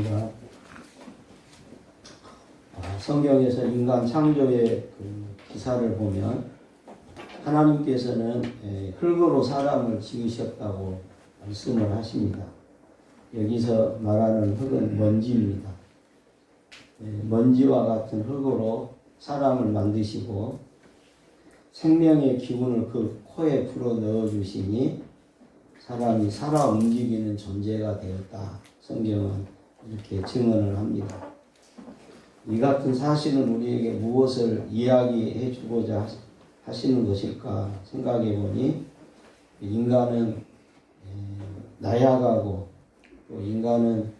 반갑습니다. 성경에서 인간 창조의 그 기사를 보면 하나님께서는 흙으로 사람을 지으셨다고 말씀을 하십니다. 여기서 말하는 흙은 먼지입니다. 먼지와 같은 흙으로 사람을 만드시고 생명의 기운을 그 코에 불어 넣어 주시니 사람이 살아 움직이는 존재가 되었다. 성경은 이렇게 증언을 합니다. 이 같은 사실은 우리에게 무엇을 이야기해 주고자 하시는 것일까 생각해 보니 인간은 나약하고 또 인간은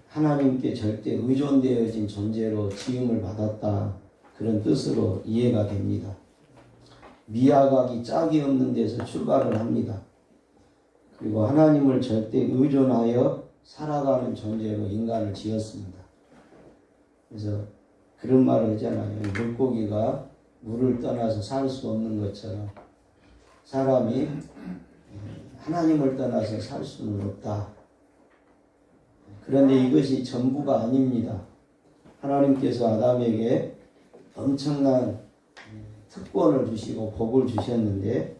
하나님께 절대 의존되어진 존재로 지음을 받았다. 그런 뜻으로 이해가 됩니다. 미약하기 짝이 없는 데서 출발을 합니다. 그리고 하나님을 절대 의존하여 살아가는 존재로 인간을 지었습니다. 그래서 그런 말을 하잖아요. 물고기가 물을 떠나서 살 수 없는 것처럼 사람이 하나님을 떠나서 살 수는 없다. 그런데 이것이 전부가 아닙니다. 하나님께서 아담에게 엄청난 특권을 주시고 복을 주셨는데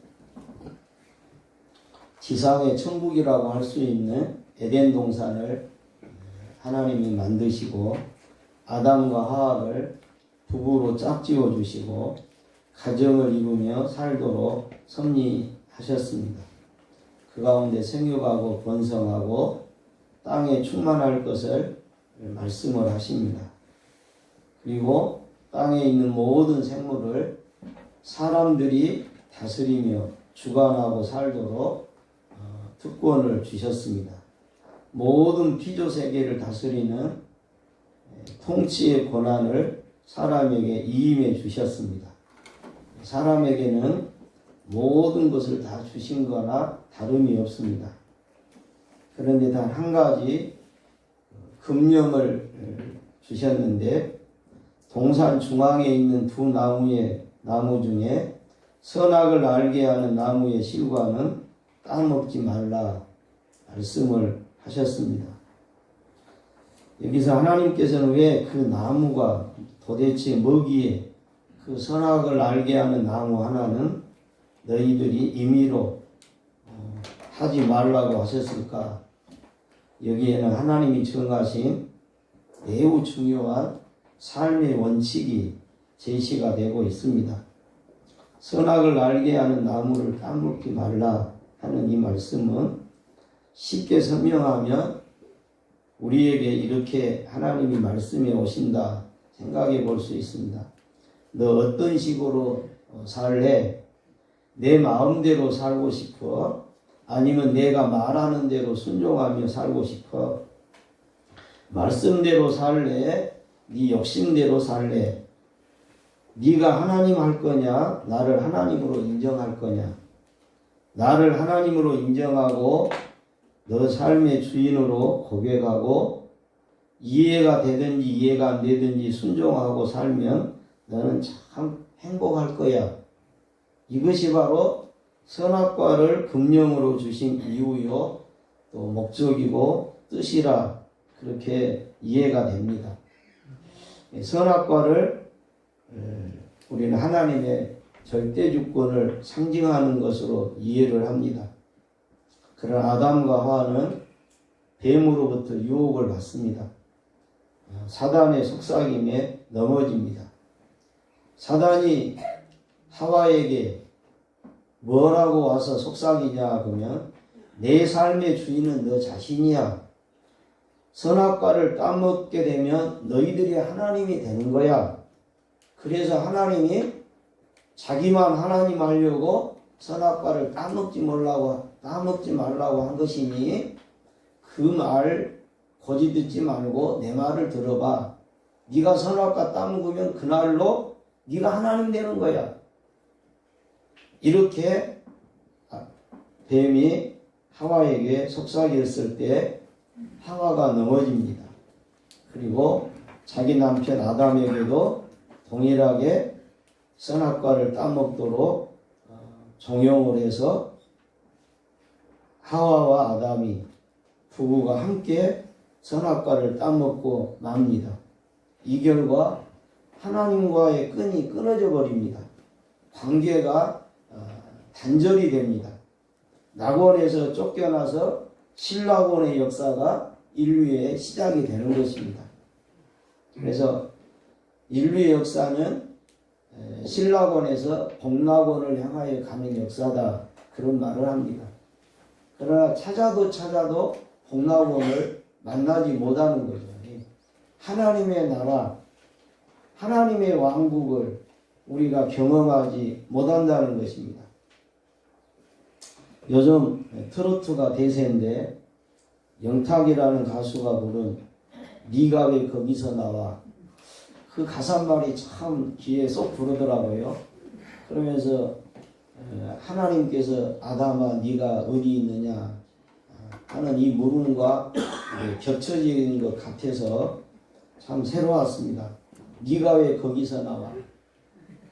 지상의 천국이라고 할 수 있는 에덴 동산을 하나님이 만드시고 아담과 하와를 부부로 짝지어 주시고 가정을 이루며 살도록 섭리하셨습니다. 그 가운데 생육하고 번성하고 땅에 충만할 것을 말씀을 하십니다. 그리고 땅에 있는 모든 생물을 사람들이 다스리며 주관하고 살도록 특권을 주셨습니다. 모든 피조세계를 다스리는 통치의 권한을 사람에게 이임해 주셨습니다. 사람에게는 모든 것을 다 주신 거나 다름이 없습니다. 그런데 단 한 가지 금령을 주셨는데 동산 중앙에 있는 두 나무 중에 선악을 알게 하는 나무의 실과는 따먹지 말라 말씀을 하셨습니다. 여기서 하나님께서는 왜 그 나무가 도대체 뭐기에 그 선악을 알게 하는 나무 하나는 너희들이 임의로 하지 말라고 하셨을까? 여기에는 하나님이 정하신 매우 중요한 삶의 원칙이 제시가 되고 있습니다. 선악을 알게 하는 나무를 따먹지 말라 하는 이 말씀은 쉽게 설명하면 우리에게 이렇게 하나님이 말씀해 오신다 생각해 볼 수 있습니다. 너 어떤 식으로 살래? 내 마음대로 살고 싶어? 아니면 내가 말하는 대로 순종하며 살고 싶어? 말씀대로 살래? 네 욕심대로 살래? 네가 하나님 할 거냐? 나를 하나님으로 인정할 거냐? 나를 하나님으로 인정하고 너 삶의 주인으로 고백하고 이해가 되든지 이해가 안 되든지 순종하고 살면 너는 참 행복할 거야. 이것이 바로 선악과를 금령으로 주신 이유요 또 목적이고 뜻이라 그렇게 이해가 됩니다. 선악과를 우리는 하나님의 절대 주권을 상징하는 것으로 이해를 합니다. 그러나 아담과 하와는 뱀으로부터 유혹을 받습니다. 사단의 속삭임에 넘어집니다. 사단이 하와에게 뭐라고 와서 속삭이냐 그러면 내 삶의 주인은 너 자신이야. 선악과를 따먹게 되면 너희들이 하나님이 되는 거야. 그래서 하나님이 자기만 하나님 하려고 선악과를 따먹지 말라고 한 것이니 그 말 고지 듣지 말고 내 말을 들어봐. 네가 선악과 따먹으면 그날로 네가 하나님 되는 거야. 이렇게 뱀이 하와에게 속삭였을 때 하와가 넘어집니다. 그리고 자기 남편 아담에게도 동일하게 선악과를 따먹도록 종용을 해서 하와와 아담이 부부가 함께 선악과를 따먹고 맙니다. 이 결과 하나님과의 끈이 끊어져 버립니다. 관계가 단절이 됩니다. 낙원에서 쫓겨나서 신락원의 역사가 인류의 시작이 되는 것입니다. 그래서 인류의 역사는 신락원에서 복락원을 향하여 가는 역사다, 그런 말을 합니다. 그러나 찾아도 복락원을 만나지 못하는 거죠. 하나님의 나라, 하나님의 왕국을 우리가 경험하지 못한다는 것입니다. 요즘 트로트가 대세인데 영탁이라는 가수가 부른 네가 왜 거기서 나와, 그 가사말이 참 귀에 쏙 들어오더라고요. 그러면서 하나님께서 아담아 네가 어디 있느냐 하는 이 물음과 겹쳐지는 것 같아서 참 새로웠습니다. 네가 왜 거기서 나와?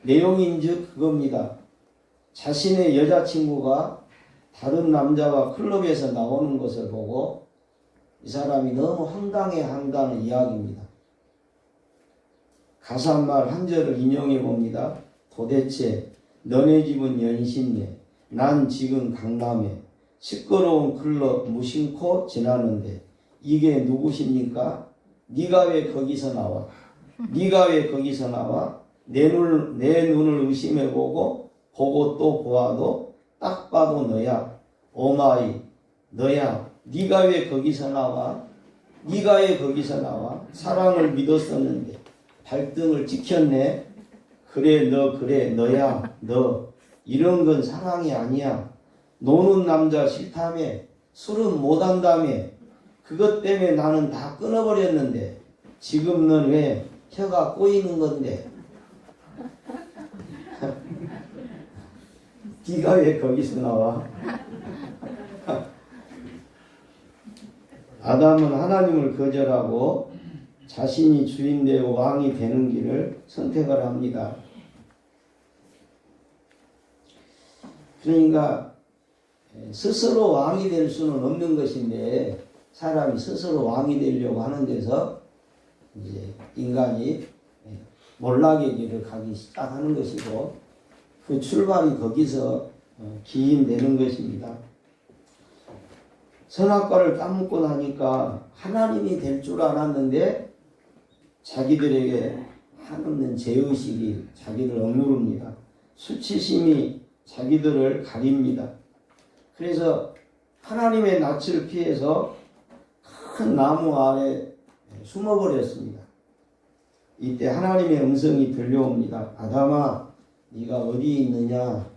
내용인즉 그겁니다. 자신의 여자친구가 다른 남자와 클럽에서 나오는 것을 보고 이 사람이 너무 황당해한다는 이야기입니다. 가사말 한 절을 인용해 봅니다. 도대체 너네 집은 연신내, 난 지금 강남에 시끄러운 클럽 무심코 지나는데 이게 누구십니까? 네가 왜 거기서 나와? 네가 왜 거기서 나와? 내 눈을 의심해보고 보고 또 보아도 딱 봐도 너야. 오마이 너야. 네가 왜 거기서 나와? 네가 왜 거기서 나와? 사랑을 믿었었는데 발등을 찍혔네. 그래 너야 너. 이런 건 사랑이 아니야. 노는 남자 싫다며, 술은 못한다며, 그것 때문에 나는 다 끊어버렸는데 지금 넌 왜 혀가 꼬이는 건데? 네가 왜 거기서 나와? 아담은 하나님을 거절하고 자신이 주인 되고 왕이 되는 길을 선택을 합니다. 그러니까 스스로 왕이 될 수는 없는 것인데 사람이 스스로 왕이 되려고 하는 데서 이제 인간이 몰락의 길을 가기 시작하는 것이고, 그 출발이 거기서 기인되는 것입니다. 선악과를 따먹고 나니까 하나님이 될 줄 알았는데 자기들에게 한없는 죄의식이 자기를 억누릅니다. 수치심이 자기들을 가립니다. 그래서 하나님의 낯을 피해서 큰 나무 아래 숨어버렸습니다. 이때 하나님의 음성이 들려옵니다. 아담아, 네가 어디 있느냐?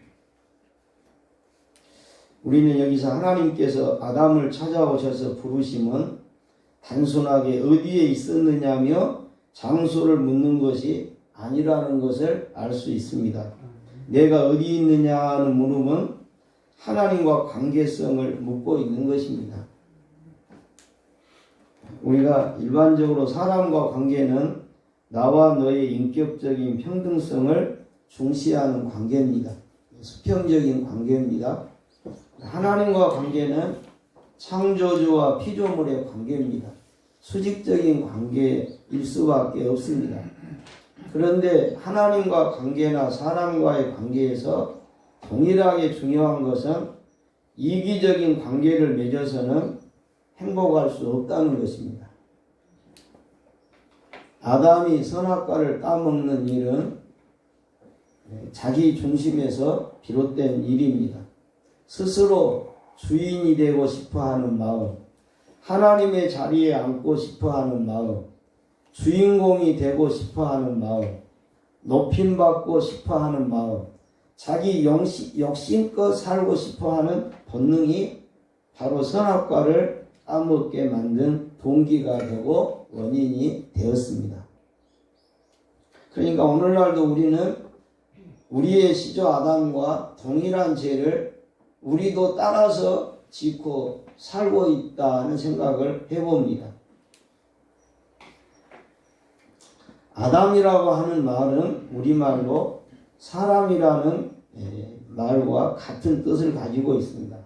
우리는 여기서 하나님께서 아담을 찾아오셔서 부르심은 단순하게 어디에 있었느냐며 장소를 묻는 것이 아니라는 것을 알 수 있습니다. 내가 어디 있느냐는 물음은 하나님과 관계성을 묻고 있는 것입니다. 우리가 일반적으로 사람과 관계는 나와 너의 인격적인 평등성을 중시하는 관계입니다. 수평적인 관계입니다. 하나님과 관계는 창조주와 피조물의 관계입니다. 수직적인 관계일 수밖에 없습니다. 그런데 하나님과 관계나 사람과의 관계에서 동일하게 중요한 것은 이기적인 관계를 맺어서는 행복할 수 없다는 것입니다. 아담이 선악과를 따먹는 일은 자기 중심에서 비롯된 일입니다. 스스로 주인이 되고 싶어하는 마음, 하나님의 자리에 앉고 싶어하는 마음, 주인공이 되고 싶어하는 마음, 높임받고 싶어하는 마음, 자기 욕심껏 살고 싶어하는 본능이 바로 선악과를 따먹게 만든 동기가 되고 원인이 되었습니다. 그러니까 오늘날도 우리는 우리의 시조 아담과 동일한 죄를 우리도 따라서 짓고 살고 있다는 생각을 해봅니다. 아담이라고 하는 말은 우리말로 사람이라는 말과 같은 뜻을 가지고 있습니다.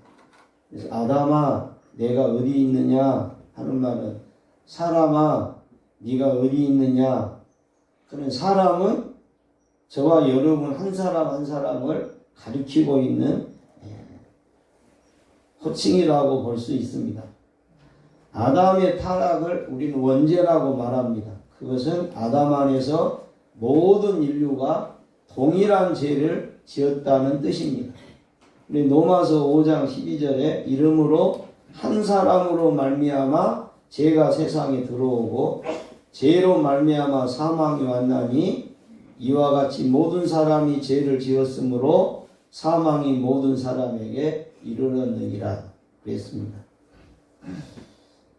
그래서 아담아 내가 어디 있느냐 하는 말은 사람아 네가 어디 있느냐. 그런 사람은 저와 여러분 한 사람 한 사람을 가리키고 있는 호칭이라고 볼 수 있습니다. 아담의 타락을 우리는 원죄라고 말합니다. 그것은 아담 안에서 모든 인류가 동일한 죄를 지었다는 뜻입니다. 우리 로마서 5장 12절에 이름으로 한 사람으로 말미암아 죄가 세상에 들어오고 죄로 말미암아 사망이 왔나니 이와 같이 모든 사람이 죄를 지었으므로 사망이 모든 사람에게 이르렀느니라 그랬습니다.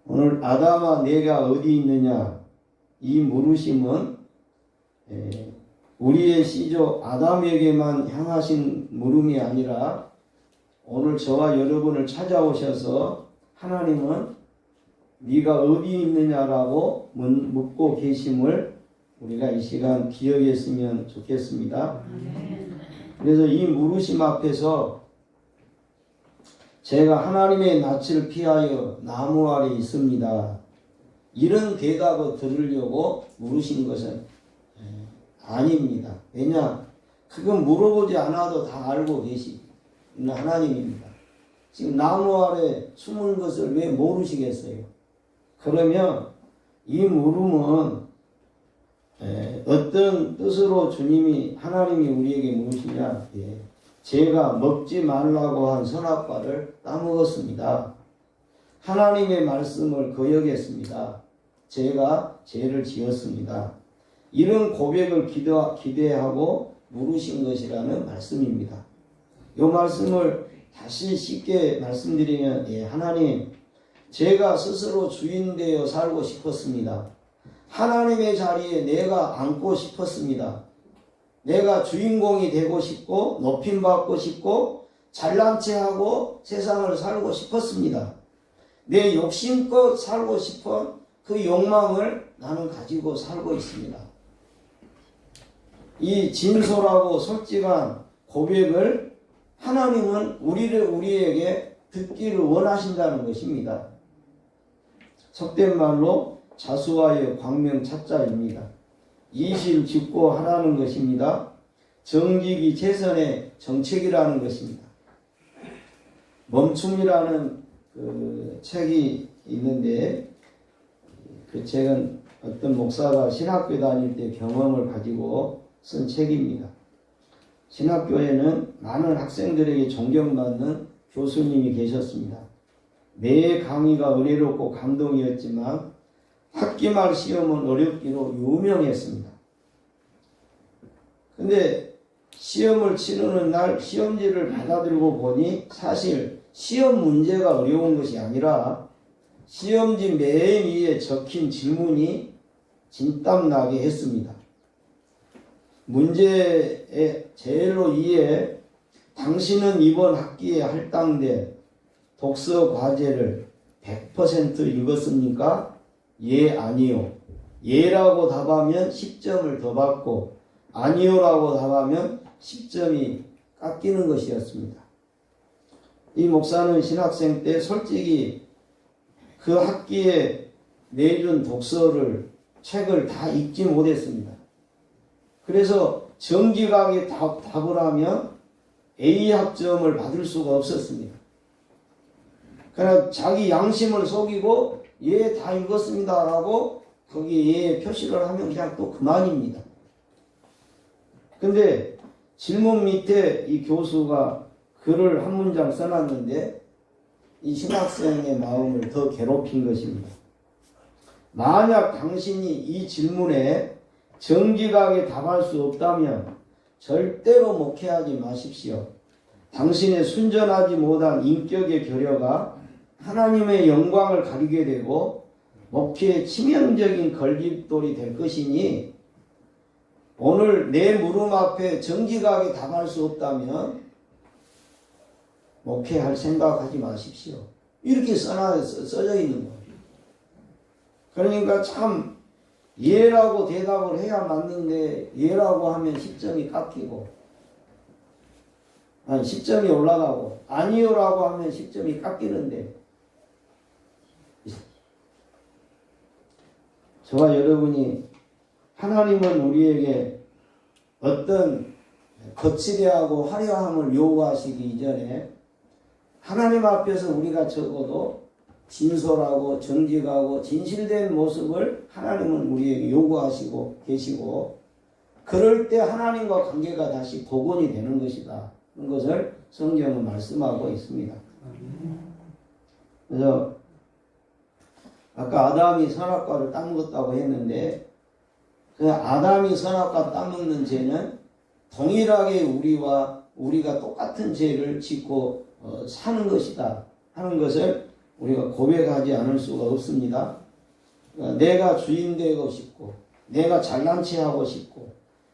오늘 아담아 내가 어디 있느냐 이 물으심은 우리의 시조 아담에게만 향하신 물음이 아니라 오늘 저와 여러분을 찾아오셔서 하나님은 네가 어디 있느냐라고 묻고 계심을 우리가 이 시간 기억했으면 좋겠습니다. 그래서 이 물으심 앞에서 제가 하나님의 낯을 피하여 나무 아래 있습니다. 이런 대답을 들으려고 물으신 것은 아닙니다. 왜냐? 그건 물어보지 않아도 다 알고 계시는 하나님입니다. 지금 나무 아래 숨은 것을 왜 모르시겠어요? 그러면 이 물음은 어떤 뜻으로 주님이 하나님이 우리에게 물으시냐? 제가 먹지 말라고 한 선악과를 따먹었습니다. 하나님의 말씀을 거역했습니다. 제가 죄를 지었습니다. 이런 고백을 기대하고 물으신 것이라는 말씀입니다. 이 말씀을 다시 쉽게 말씀드리면 하나님 제가 스스로 주인 되어 살고 싶었습니다. 하나님의 자리에 내가 앉고 싶었습니다. 내가 주인공이 되고 싶고 높임받고 싶고 잘난 체하고 세상을 살고 싶었습니다. 내 욕심껏 살고 싶은 그 욕망을 나는 가지고 살고 있습니다. 이 진솔하고 솔직한 고백을 하나님은 우리에게 듣기를 원하신다는 것입니다. 속된 말로 자수하여 광명 찾자입니다. 이실 짓고 하라는 것입니다. 정직이 최선의 정책이라는 것입니다. 멈춤이라는 그 책이 있는데 그 책은 어떤 목사가 신학교 다닐 때 경험을 가지고 쓴 책입니다. 신학교에는 많은 학생들에게 존경받는 교수님이 계셨습니다. 매 강의가 은혜롭고 감동이었지만 학기말 시험은 어렵기로 유명했습니다. 근데 시험을 치르는 날 시험지를 받아들고 보니 사실 시험 문제가 어려운 것이 아니라 시험지 맨 위에 적힌 질문이 진땀나게 했습니다. 문제의 제일로 2에 당신은 이번 학기에 할당된 독서 과제를 100% 읽었습니까? 예, 아니요. 예라고 답하면 10점을 더 받고 아니요라고 답하면 10점이 깎이는 것이었습니다. 이 목사는 신학생 때 솔직히 그 학기에 내준 책을 다 읽지 못했습니다. 그래서 정직하게 답을 하면 A 학점을 받을 수가 없었습니다. 그러나 자기 양심을 속이고 예, 다 읽었습니다 라고 거기에 예 표시를 하면 그냥 또 그만입니다. 근데 질문 밑에 이 교수가 글을 한 문장 써놨는데 이 신학생의 마음을 더 괴롭힌 것입니다. 만약 당신이 이 질문에 정직하게 답할 수 없다면 절대로 목회하지 마십시오. 당신의 순전하지 못한 인격의 결여가 하나님의 영광을 가리게 되고 목회의 치명적인 걸림돌이 될 것이니 오늘 내 물음 앞에 정직하게 답할 수 없다면 목회할 생각하지 마십시오. 이렇게 써져 있는 거예요. 그러니까 참 예라고 대답을 해야 맞는데 예라고 하면 10점이 깎이고 10점이 올라가고 아니요라고 하면 10점이 깎이는데 저와 여러분이 하나님은 우리에게 어떤 거칠애하고 화려함을 요구하시기 이전에 하나님 앞에서 우리가 적어도 진솔하고 정직하고 진실된 모습을 하나님은 우리에게 요구하시고 계시고, 그럴 때 하나님과 관계가 다시 복원이 되는 것이다. 그런 것을 성경은 말씀하고 있습니다. 그래서 아까 아담이 선악과를 따먹었다고 했는데, 그 아담이 선악과 따먹는 죄는 동일하게 우리가 똑같은 죄를 짓고 사는 것이다 하는 것을 우리가 고백하지 않을 수가 없습니다. 내가 주인 되고 싶고, 내가 잘난 체 하고 싶고,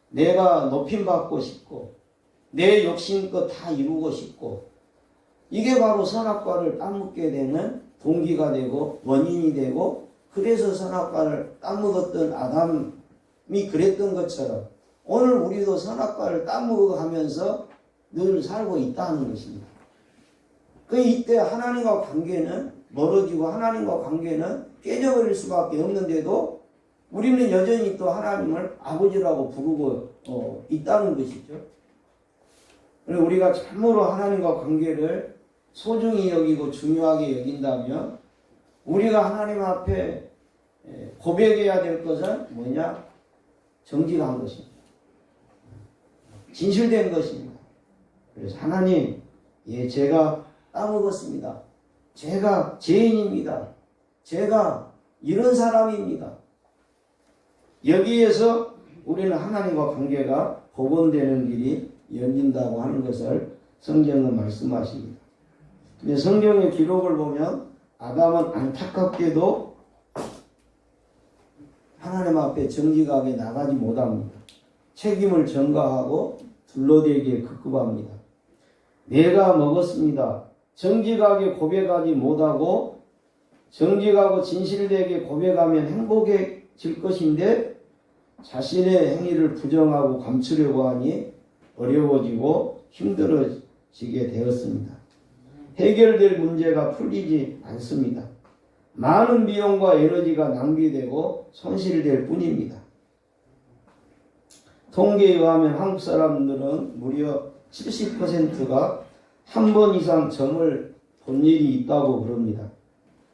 내가 높임받고 싶고, 내 욕심껏 다 이루고 싶고, 이게 바로 선악과를 따먹게 되는 동기가 되고 원인이 되고, 그래서 선악과를 따먹었던 아담이 그랬던 것처럼 오늘 우리도 선악과를 따먹어가면서 늘 살고 있다는 것입니다. 이때 하나님과 관계는 멀어지고 하나님과 관계는 깨져버릴 수밖에 없는데도 우리는 여전히 또 하나님을 아버지라고 부르고 있다는 것이죠. 우리가 참으로 하나님과 관계를 소중히 여기고 중요하게 여긴다면 우리가 하나님 앞에 고백해야 될 것은 뭐냐? 정직한 것입니다. 진실된 것입니다. 그래서 하나님, 제가 따먹었습니다. 제가 죄인입니다. 제가 이런 사람입니다. 여기에서 우리는 하나님과 관계가 복원되는 길이 열린다고 하는 것을 성경은 말씀하십니다. 근데 성경의 기록을 보면 아담은 안타깝게도 하나님 앞에 정직하게 나가지 못합니다. 책임을 전가하고 둘러대기에 급급합니다. 내가 먹었습니다. 정직하게 고백하지 못하고 정직하고 진실되게 고백하면 행복해질 것인데 자신의 행위를 부정하고 감추려고 하니 어려워지고 힘들어지게 되었습니다. 해결될 문제가 풀리지 않습니다. 많은 비용과 에너지가 낭비되고 손실될 뿐입니다. 통계에 의하면 한국 사람들은 무려 70%가 한 번 이상 점을 본 일이 있다고 그럽니다.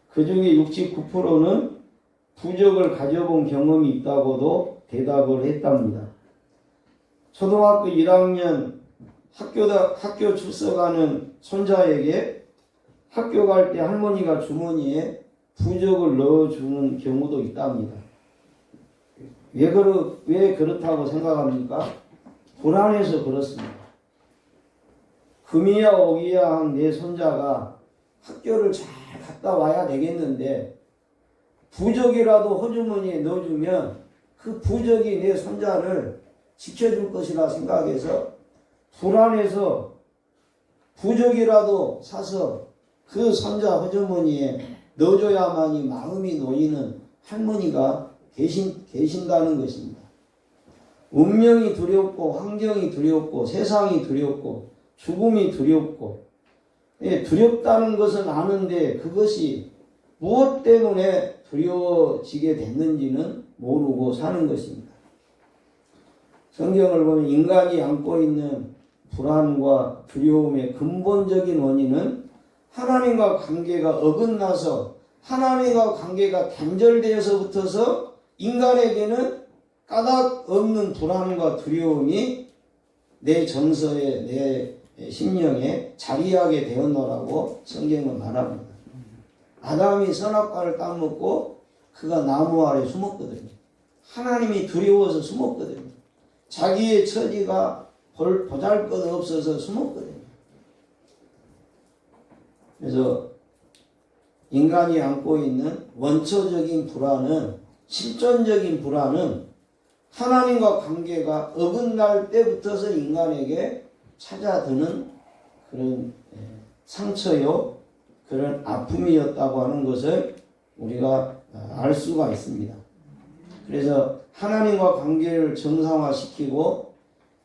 그 중에 69%는 부적을 가져본 경험이 있다고도 대답을 했답니다. 초등학교 1학년 학교 출석하는 손자에게 학교 갈 때 할머니가 주머니에 부적을 넣어주는 경우도 있답니다. 왜 그렇다고 생각합니까? 불안해서 그렇습니다. 금이야 오기야 한 내 손자가 학교를 잘 갔다 와야 되겠는데 부적이라도 호주머니에 넣어주면 그 부적이 내 손자를 지켜줄 것이라 생각해서 불안해서 부적이라도 사서 그 손자 호주머니에 넣어줘야만이 마음이 놓이는 할머니가 계신다는 것입니다. 운명이 두렵고 환경이 두렵고 세상이 두렵고 죽음이 두렵고, 두렵다는 것은 아는데 그것이 무엇 때문에 두려워지게 됐는지는 모르고 사는 것입니다. 성경을 보면 인간이 안고 있는 불안과 두려움의 근본적인 원인은 하나님과 관계가 어긋나서 하나님과 관계가 단절되어서부터서 인간에게는 까닭 없는 불안과 두려움이 내 정서에 내 심령에 자리하게 되었노라고 성경은 말합니다. 아담이 선악과를 따먹고 그가 나무 아래 숨었거든요. 하나님이 두려워서 숨었거든요. 자기의 처지가 보잘것없어서 숨었거든요. 그래서 인간이 안고 있는 원초적인 불안은, 실존적인 불안은 하나님과 관계가 어긋날 때부터서 인간에게 찾아드는 그런 상처요, 그런 아픔이었다고 하는 것을 우리가 알 수가 있습니다. 그래서 하나님과 관계를 정상화시키고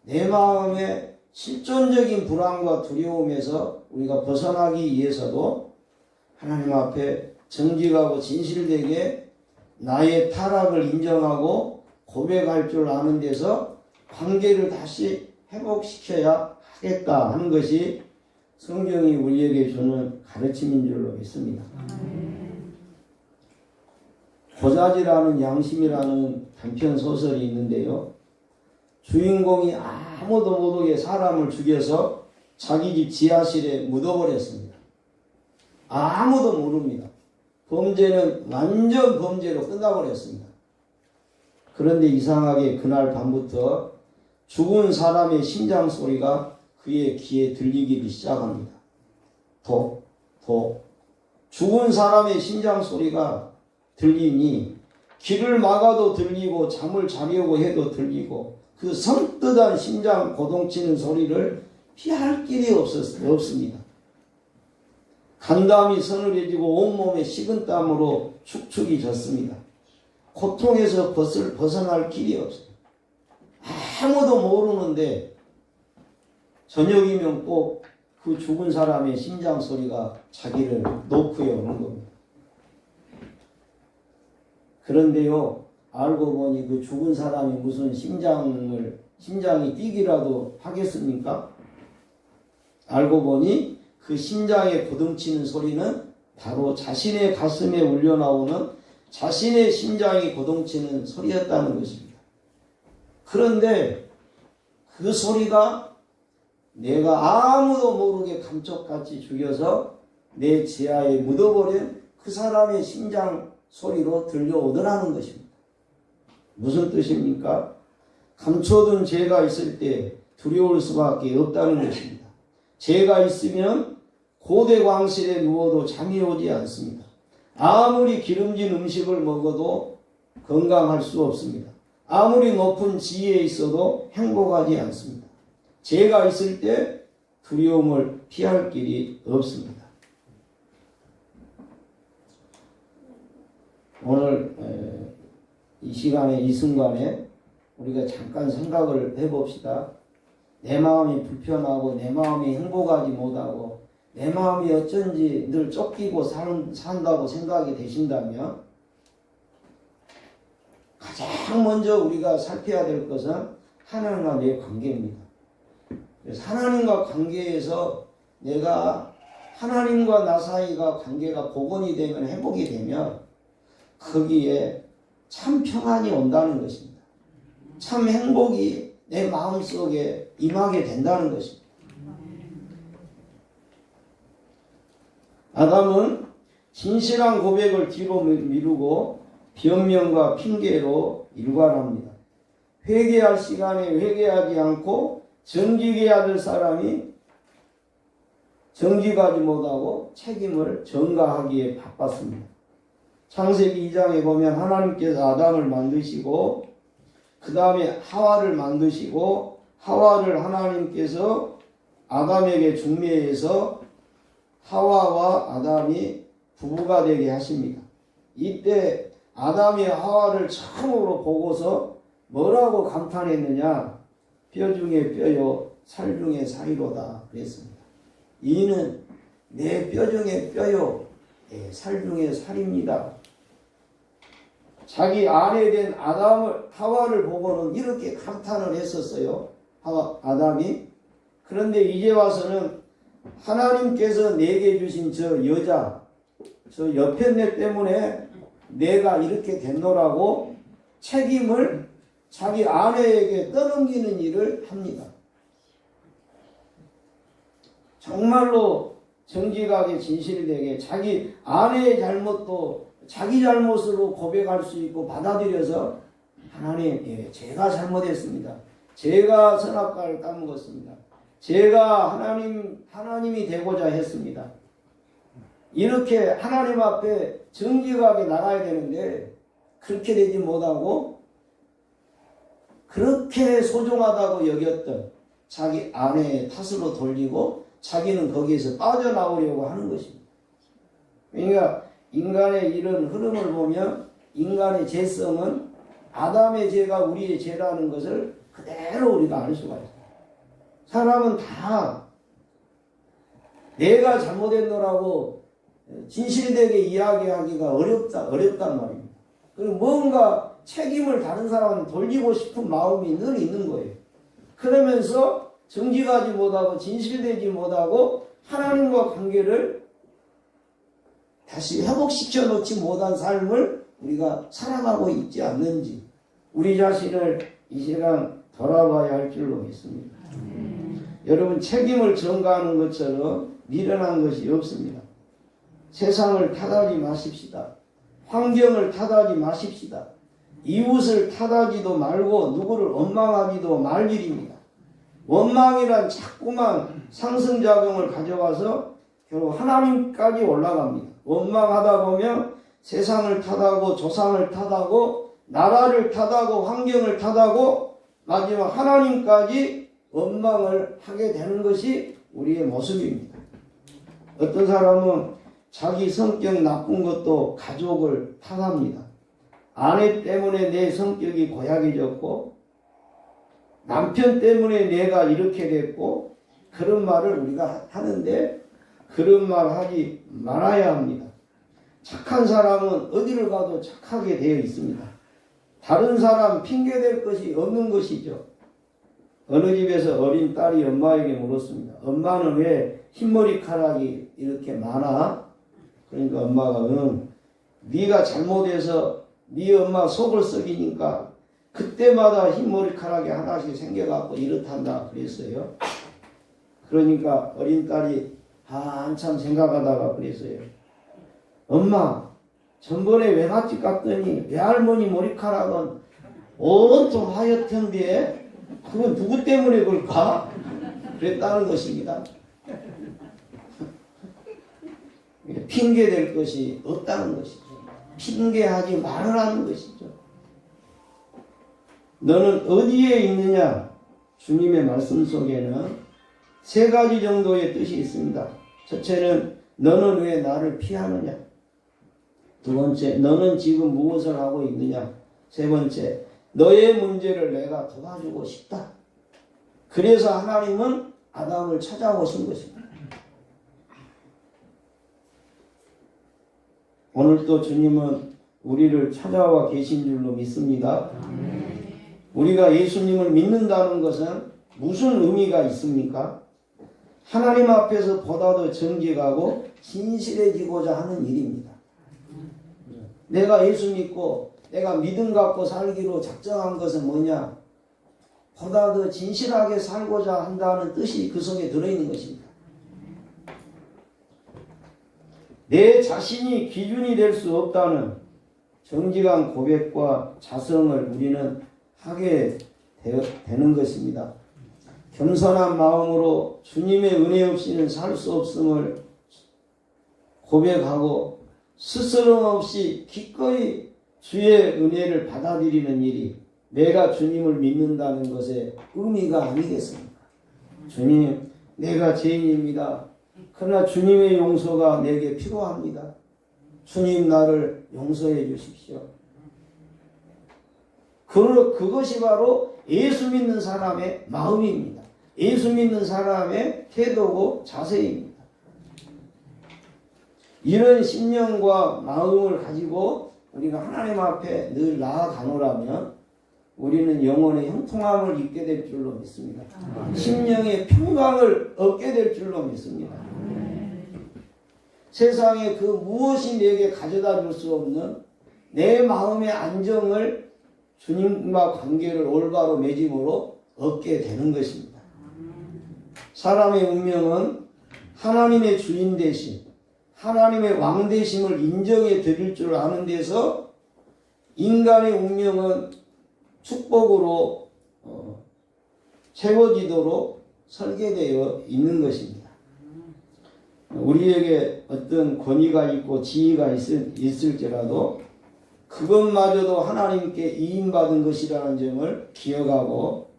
내 마음의 실존적인 불안과 두려움에서 우리가 벗어나기 위해서도 하나님 앞에 정직하고 진실되게 나의 타락을 인정하고 고백할 줄 아는 데서 관계를 다시 회복시켜야 하겠다 하는 것이 성경이 우리에게 주는 가르침인 줄로 믿습니다. 고자지라는 양심이라는 단편 소설이 있는데요. 주인공이 아무도 모르게 사람을 죽여서 자기 집 지하실에 묻어버렸습니다. 아무도 모릅니다. 범죄는 완전 범죄로 끝나버렸습니다. 그런데 이상하게 그날 밤부터 죽은 사람의 심장 소리가 그의 귀에 들리기 시작합니다. 죽은 사람의 심장 소리가 들리니 귀를 막아도 들리고 잠을 자려고 해도 들리고 그 성뜻한 심장 고동치는 소리를 피할 길이 없습니다. 간담이 서늘해지고 온몸에 식은땀으로 축축이 졌습니다. 고통에서 벗어날 길이 없어요. 아무도 모르는데 저녁이면 꼭 그 죽은 사람의 심장 소리가 자기를 노크해 오는 겁니다. 그런데요, 알고 보니 그 죽은 사람이 무슨 심장이 뛰기라도 하겠습니까? 알고 보니 그 심장에 고동치는 소리는 바로 자신의 가슴에 울려나오는 자신의 심장이 고동치는 소리였다는 것입니다. 그런데 그 소리가 내가 아무도 모르게 감쪽같이 죽여서 내 지하에 묻어버린 그 사람의 심장 소리로 들려오더라는 것입니다. 무슨 뜻입니까? 감춰둔 죄가 있을 때 두려울 수밖에 없다는 것입니다. 죄가 있으면 고대 광실에 누워도 잠이 오지 않습니다. 아무리 기름진 음식을 먹어도 건강할 수 없습니다. 아무리 높은 지위에 있어도 행복하지 않습니다. 죄가 있을 때 두려움을 피할 길이 없습니다. 오늘 이 시간에 이 순간에 우리가 잠깐 생각을 해봅시다. 내 마음이 불편하고 내 마음이 행복하지 못하고 내 마음이 어쩐지 늘 쫓기고 산다고 생각이 되신다면 가장 먼저 우리가 살펴야 될 것은 하나님과 내 관계입니다. 그래서 하나님과 관계에서 내가 하나님과 나 사이가 관계가 복원이 되면 회복이 되면 거기에 참 평안이 온다는 것입니다. 참 행복이 내 마음속에 임하게 된다는 것입니다. 아담은 진실한 고백을 뒤로 미루고 변명과 핑계로 일관합니다. 회개할 시간에 회개하지 않고 정직해야 될 사람이 정직하지 못하고 책임을 전가하기에 바빴습니다. 창세기 2장에 보면 하나님께서 아담을 만드시고 그 다음에 하와를 만드시고 하와를 하나님께서 아담에게 중매해서 하와와 아담이 부부가 되게 하십니다. 이때 아담이 하와를 처음으로 보고서 뭐라고 감탄했느냐? 뼈 중에 뼈요 살 중에 살이로다 그랬습니다. 이는 내 뼈 중에 뼈요 살 중에 살입니다. 자기 아내 된 하와를 보고는 이렇게 감탄을 했었어요. 아담이. 그런데 이제 와서는 하나님께서 내게 주신 저 여자, 저 여편네 때문에 내가 이렇게 됐노라고 책임을 자기 아내에게 떠넘기는 일을 합니다. 정말로 정직하게 진실되게 자기 아내의 잘못도 자기 잘못으로 고백할 수 있고 받아들여서 하나님, 제가 잘못했습니다. 제가 선악과를 까먹었습니다. 제가 하나님이 되고자 했습니다. 이렇게 하나님 앞에 정직하게 나가야 되는데 그렇게 되지 못하고 그렇게 소중하다고 여겼던 자기 아내의 탓으로 돌리고 자기는 거기에서 빠져나오려고 하는 것입니다. 그러니까 인간의 이런 흐름을 보면 인간의 죄성은 아담의 죄가 우리의 죄라는 것을 그대로 우리가 알 수가 있어요. 사람은 다 내가 잘못했노라고 진실되게 이야기하기가 어렵단 말입니다. 그리고 뭔가 책임을 다른 사람한테 돌리고 싶은 마음이 늘 있는 거예요. 그러면서 정직하지 못하고 진실되지 못하고 하나님과 관계를 다시 회복시켜 놓지 못한 삶을 우리가 살아가고 있지 않는지 우리 자신을 이 시간 돌아봐야 할 줄로 믿습니다. 여러분, 책임을 전가하는 것처럼 미련한 것이 없습니다. 세상을 탓하지 마십시다. 환경을 탓하지 마십시다. 이웃을 탓하지도 말고 누구를 원망하지도 말 일입니다. 원망이란 자꾸만 상승작용을 가져와서 결국 하나님까지 올라갑니다. 원망하다 보면 세상을 탓하고 조상을 탓하고 나라를 탓하고 환경을 탓하고 마지막 하나님까지 원망을 하게 되는 것이 우리의 모습입니다. 어떤 사람은 자기 성격 나쁜 것도 가족을 탓합니다. 아내 때문에 내 성격이 고약해졌고 남편 때문에 내가 이렇게 됐고 그런 말을 우리가 하는데 그런 말 하지 말아야 합니다. 착한 사람은 어디를 가도 착하게 되어 있습니다. 다른 사람 핑계댈 것이 없는 것이죠. 어느 집에서 어린 딸이 엄마에게 물었습니다. 엄마는 왜 흰머리카락이 이렇게 많아? 그러니까 엄마가 네가 잘못해서 네 엄마 속을 썩이니까 그때마다 흰머리카락이 하나씩 생겨갖고 이렇단다 그랬어요. 그러니까 어린 딸이 한참 생각하다가 그랬어요. 엄마, 전번에 외갓집 갔더니 외할머니 머리카락은 온통 하얗던데 그건 누구 때문에 그럴까? 그랬다는 것입니다. 핑계댈 것이 없다는 것이죠. 핑계하지 말으라는 것이죠. 너는 어디에 있느냐? 주님의 말씀 속에는 세 가지 정도의 뜻이 있습니다. 첫째는 너는 왜 나를 피하느냐? 두 번째, 너는 지금 무엇을 하고 있느냐? 세 번째, 너의 문제를 내가 도와주고 싶다. 그래서 하나님은 아담을 찾아오신 것입니다. 오늘도 주님은 우리를 찾아와 계신 줄로 믿습니다. 우리가 예수님을 믿는다는 것은 무슨 의미가 있습니까? 하나님 앞에서 보다 더 정직하고 진실해지고자 하는 일입니다. 내가 예수 믿고 내가 믿음 갖고 살기로 작정한 것은 뭐냐? 보다 더 진실하게 살고자 한다는 뜻이 그 속에 들어있는 것입니다. 내 자신이 기준이 될 수 없다는 정직한 고백과 자성을 우리는 하게 되는 것입니다. 겸손한 마음으로 주님의 은혜 없이는 살 수 없음을 고백하고 스스럼 없이 기꺼이 주의 은혜를 받아들이는 일이 내가 주님을 믿는다는 것의 의미가 아니겠습니까? 주님, 내가 죄인입니다. 그러나 주님의 용서가 내게 필요합니다. 주님, 나를 용서해 주십시오. 그것이 바로 예수 믿는 사람의 마음입니다. 예수 믿는 사람의 태도고 자세입니다. 이런 심령과 마음을 가지고 우리가 하나님 앞에 늘 나아가노라면 우리는 영혼의 형통함을 입게 될 줄로 믿습니다. 심령의 평강을 얻게 될 줄로 믿습니다. 세상에 그 무엇이 내게 가져다 줄 수 없는 내 마음의 안정을 주님과 관계를 올바로 맺음으로 얻게 되는 것입니다. 사람의 운명은 하나님의 주인 되심, 하나님의 왕 되심을 인정해 드릴 줄 아는 데서 인간의 운명은 축복으로 채워지도록 설계되어 있는 것입니다. 우리에게 어떤 권위가 있고 지위가 있을지라도 그것마저도 하나님께 이임받은 것이라는 점을 기억하고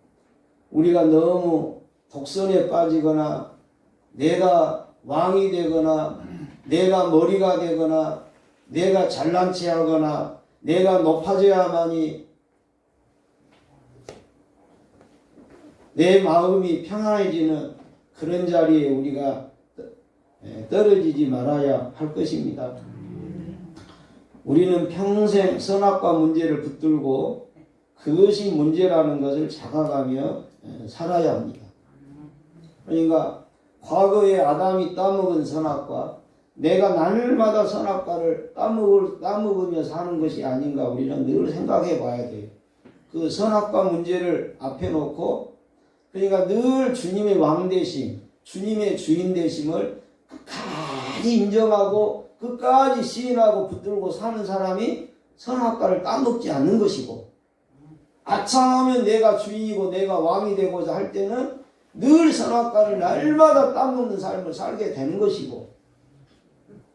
우리가 너무 독선에 빠지거나 내가 왕이 되거나 내가 머리가 되거나 내가 잘난 체 하거나 내가 높아져야만이 내 마음이 평안해지는 그런 자리에 우리가 떨어지지 말아야 할 것입니다. 우리는 평생 선악과 문제를 붙들고 그것이 문제라는 것을 자각하며 살아야 합니다. 그러니까 과거에 아담이 따먹은 선악과 내가 날마다 선악과를 따먹으며 사는 것이 아닌가 우리는 늘 생각해 봐야 돼요. 그 선악과 문제를 앞에 놓고 그러니까 늘 주님의 왕 되심, 주님의 주인 되심을 끝까지 인정하고 끝까지 시인하고 붙들고 사는 사람이 선악과를 따먹지 않는 것이고 아차하면 내가 주인이고 내가 왕이 되고자 할 때는 늘 선악과를 날마다 따먹는 삶을 살게 되는 것이고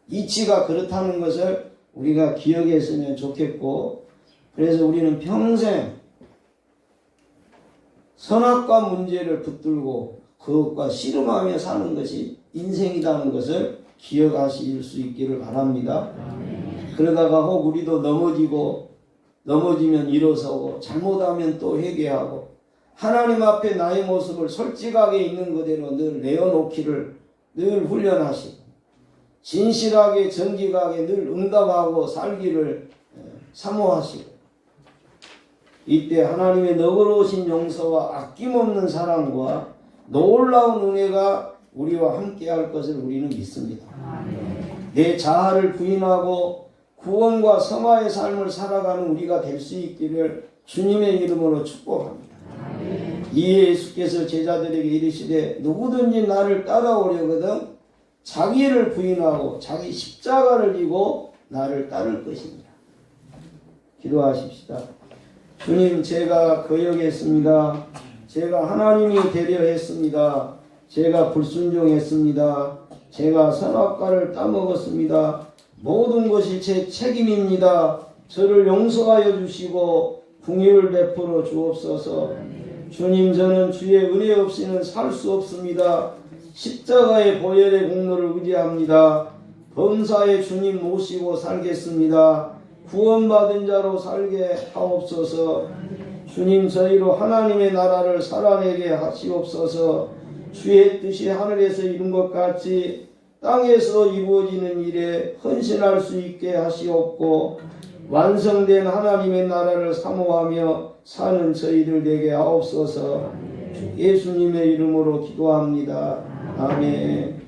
이치가 그렇다는 것을 우리가 기억했으면 좋겠고 그래서 우리는 평생 선악과 문제를 붙들고 그것과 씨름하며 사는 것이 인생이라는 것을 기억하실 수 있기를 바랍니다. 그러다가 혹 우리도 넘어지면 일어서고 잘못하면 또 회개하고 하나님 앞에 나의 모습을 솔직하게 있는 그대로 늘 내어놓기를 늘 훈련하시고 진실하게 정직하게 늘 응답하고 살기를 사모하시고 이때 하나님의 너그러우신 용서와 아낌없는 사랑과 놀라운 은혜가 우리와 함께 할 것을 우리는 믿습니다. 내 자아를 부인하고 구원과 성화의 삶을 살아가는 우리가 될 수 있기를 주님의 이름으로 축복합니다. 이에 예수께서 제자들에게 이르시되 누구든지 나를 따라오려거든 자기를 부인하고 자기 십자가를 지고 나를 따를 것입니다. 기도하십시다. 주님, 제가 거역했습니다. 제가 하나님이 되려 했습니다. 제가 불순종했습니다. 제가 선악과를 따먹었습니다. 모든 것이 제 책임입니다. 저를 용서하여 주시고 긍휼을 베풀어 주옵소서. 주님, 저는 주의 은혜 없이는 살 수 없습니다. 십자가의 보혈의 공로를 의지합니다. 범사에 주님 모시고 살겠습니다. 구원받은 자로 살게 하옵소서. 주님, 저희로 하나님의 나라를 살아내게 하시옵소서. 주의 뜻이 하늘에서 이룬 것 같이 땅에서 이루어지는 일에 헌신할 수 있게 하시옵고 완성된 하나님의 나라를 사모하며 사는 저희들 되게 하옵소서. 예수님의 이름으로 기도합니다. 아멘.